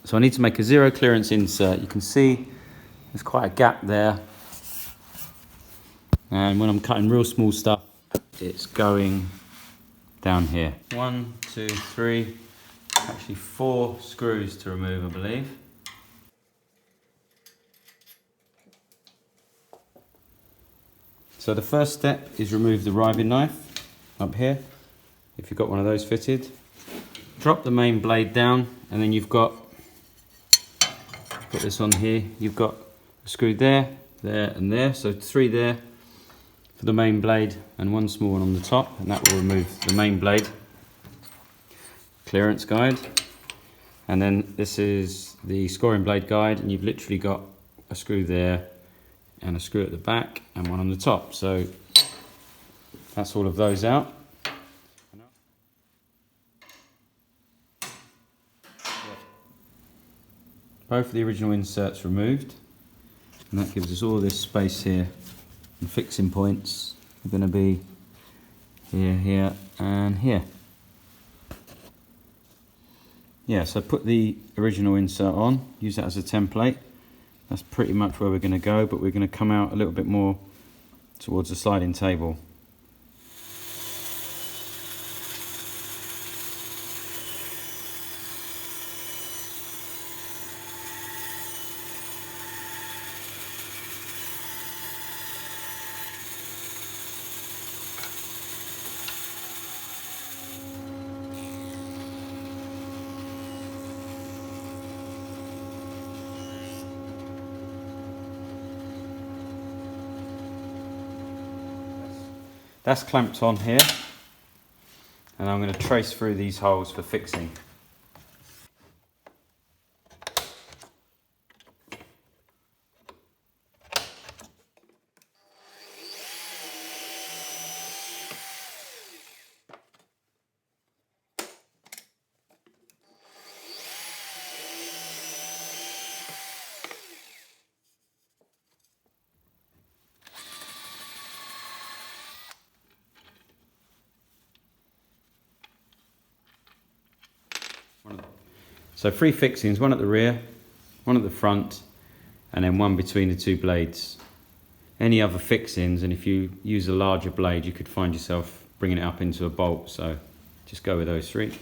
So I need to make a zero clearance insert. You can see there's quite a gap there. And when I'm cutting real small stuff, it's going down here. 1, 2, 3, actually 4 screws to remove, I believe. So the first step is remove the riving knife up here, if you've got one of those fitted. Drop the main blade down, and then you've got, put this on here, you've got a screw there, there and there, so 3 there for the main blade and 1 small one on the top, and that will remove the main blade clearance guide. And then this is the scoring blade guide, and you've literally got a screw there and a screw at the back and one on the top. So that's all of those out. Both of the original inserts removed, and that gives us all this space here. And fixing points are going to be here, here and here. Yeah, so put the original insert on, use that as a template. That's pretty much where we're going to go, but we're going to come out a little bit more towards the sliding table. That's clamped on here, and I'm going to trace through these holes for fixing. So 3 fixings, 1 at the rear, 1 at the front, and then 1 between the 2 blades. Any other fixings, and if you use a larger blade, you could find yourself bringing it up into a bolt, so just go with those 3.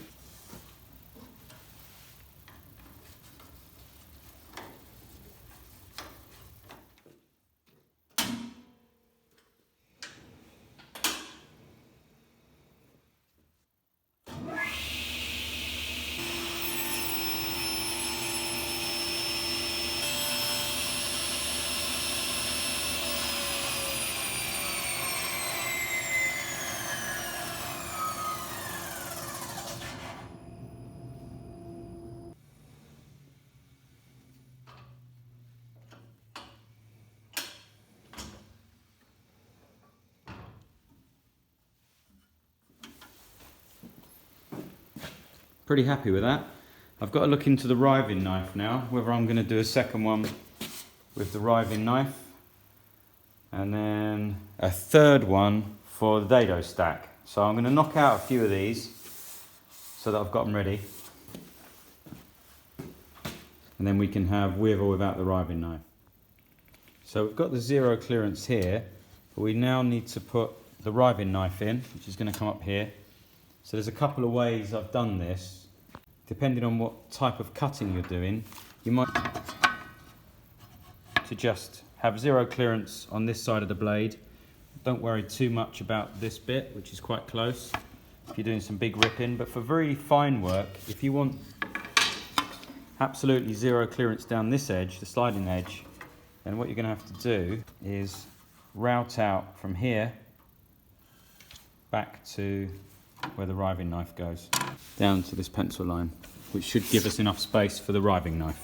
Pretty happy with that. I've got to look into the riving knife now, whether I'm going to do a second one with the riving knife, and then a third one for the dado stack. So I'm going to knock out a few of these so that I've got them ready, and then we can have with or without the riving knife. So we've got the zero clearance here, but we now need to put the riving knife in, which is going to come up here. So there's a couple of ways I've done this. Depending on what type of cutting you're doing, you might to just have zero clearance on this side of the blade. Don't worry too much about this bit, which is quite close, if you're doing some big ripping. But for very fine work, if you want absolutely zero clearance down this edge, the sliding edge, then what you're going to have to do is route out from here back to where the riving knife goes, down to this pencil line, which should give us enough space for the riving knife.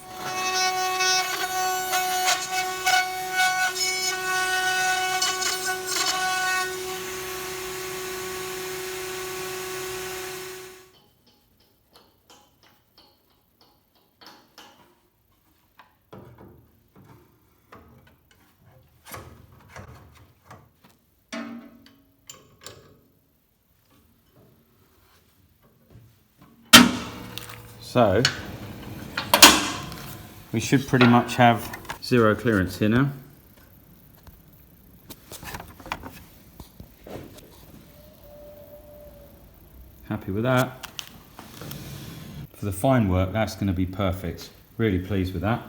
So we should pretty much have zero clearance here now. Happy with that. For the fine work, that's going to be perfect. Really pleased with that.